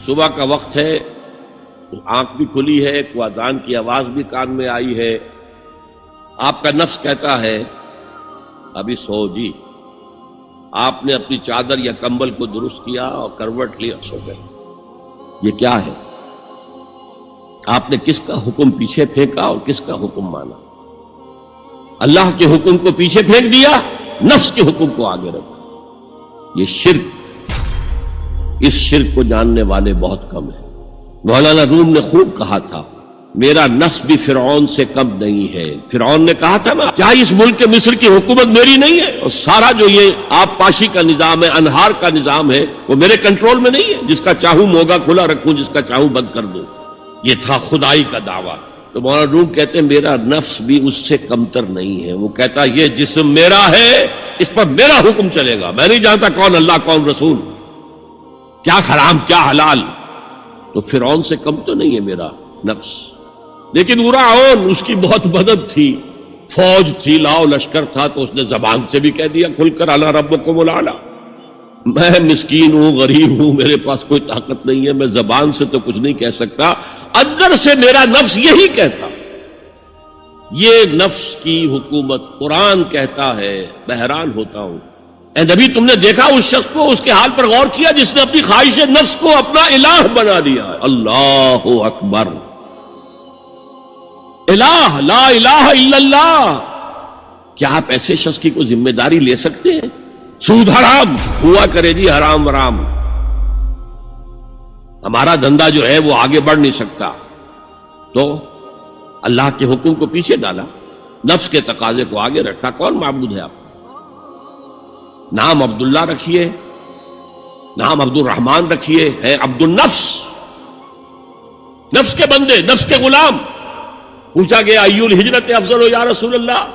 صبح کا وقت ہے، آنکھ بھی کھلی ہے، کوئی اذان کی آواز بھی کان میں آئی ہے، آپ کا نفس کہتا ہے ابھی سو جی. آپ نے اپنی چادر یا کمبل کو درست کیا اور کروٹ لیا، سو گئے. یہ کیا ہے؟ آپ نے کس کا حکم پیچھے پھینکا اور کس کا حکم مانا؟ اللہ کے حکم کو پیچھے پھینک دیا، نفس کے حکم کو آگے رکھا. یہ شرک، اس شرک کو جاننے والے بہت کم ہیں. مولانا روم نے خوب کہا تھا، میرا نفس بھی فرعون سے کم نہیں ہے. فرعون نے کہا تھا نا، کیا اس ملک مصر کی حکومت میری نہیں ہے؟ اور سارا جو یہ آب پاشی کا نظام ہے، انہار کا نظام ہے، وہ میرے کنٹرول میں نہیں ہے. جس کا چاہوں موگا کھلا رکھوں، جس کا چاہوں بند کر دوں. یہ تھا خدائی کا دعویٰ. تو مولانا روم کہتے ہیں میرا نفس بھی اس سے کمتر نہیں ہے. وہ کہتا یہ جسم میرا ہے، اس پر میرا حکم چلے گا. میں نہیں جانتا کون اللہ کون رسول، کیا حرام کیا حلال. تو فرعون سے کم تو نہیں ہے میرا نفس. لیکن فرعون، اس کی بہت مدد تھی، فوج تھی، لاؤ لشکر تھا، تو اس نے زبان سے بھی کہہ دیا کھل کر الا ربکم الاعلی. میں مسکین ہوں، غریب ہوں، میرے پاس کوئی طاقت نہیں ہے، میں زبان سے تو کچھ نہیں کہہ سکتا، اندر سے میرا نفس یہی کہتا. یہ نفس کی حکومت قرآن کہتا ہے. میں حیران ہوتا ہوں، اے نبی تم نے دیکھا اس شخص کو، اس کے حال پر غور کیا جس نے اپنی خواہش نفس کو اپنا الہ بنا دیا. اللہ اکبر. الہ، لا الہ الا اللہ. کیا آپ ایسے شخص کی کوئی ذمہ داری لے سکتے ہیں؟ سود حرام ہوا کرے جی، حرام حرام، ہمارا دھندا جو ہے وہ آگے بڑھ نہیں سکتا. تو اللہ کے حکم کو پیچھے ڈالا، نفس کے تقاضے کو آگے رکھا. کون معبود ہے آپ؟ نام عبداللہ رکھیے، نام عبد الرحمن رکھیے، ہے عبد النفس، نفس کے بندے، نفس کے غلام. پوچھا گیا ایو الہجرت افضل ہو یا رسول اللہ،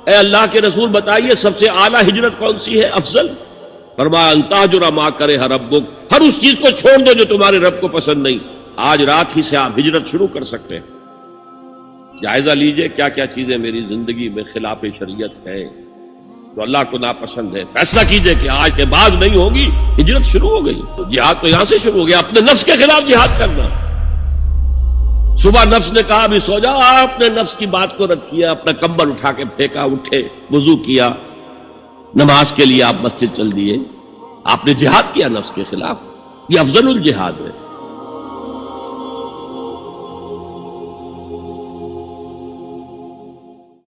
اے اللہ کے رسول بتائیے سب سے اعلیٰ ہجرت کون سی ہے، افضل؟ فرمایا ان تہجر ما کرہ ربک، ہر اس چیز کو چھوڑ دو جو تمہارے رب کو پسند نہیں. آج رات ہی سے آپ ہجرت شروع کر سکتے ہیں. جائزہ لیجئے کیا کیا چیزیں میری زندگی میں خلاف شریعت ہے، تو اللہ کو ناپسند ہے. فیصلہ کیجئے کہ آج کے بعد نہیں ہوگی. ہجرت شروع ہو گئی. تو جہاد تو یہاں سے شروع ہو گیا، اپنے نفس کے خلاف جہاد کرنا. صبح نفس نے کہا ابھی سو جاؤ، آپ نے نفس کی بات کو رد کیا، اپنا کمبل اٹھا کے پھینکا، اٹھے، وضو کیا، نماز کے لیے آپ مسجد چل دیے. آپ نے جہاد کیا نفس کے خلاف. یہ افضل الجہاد ہے.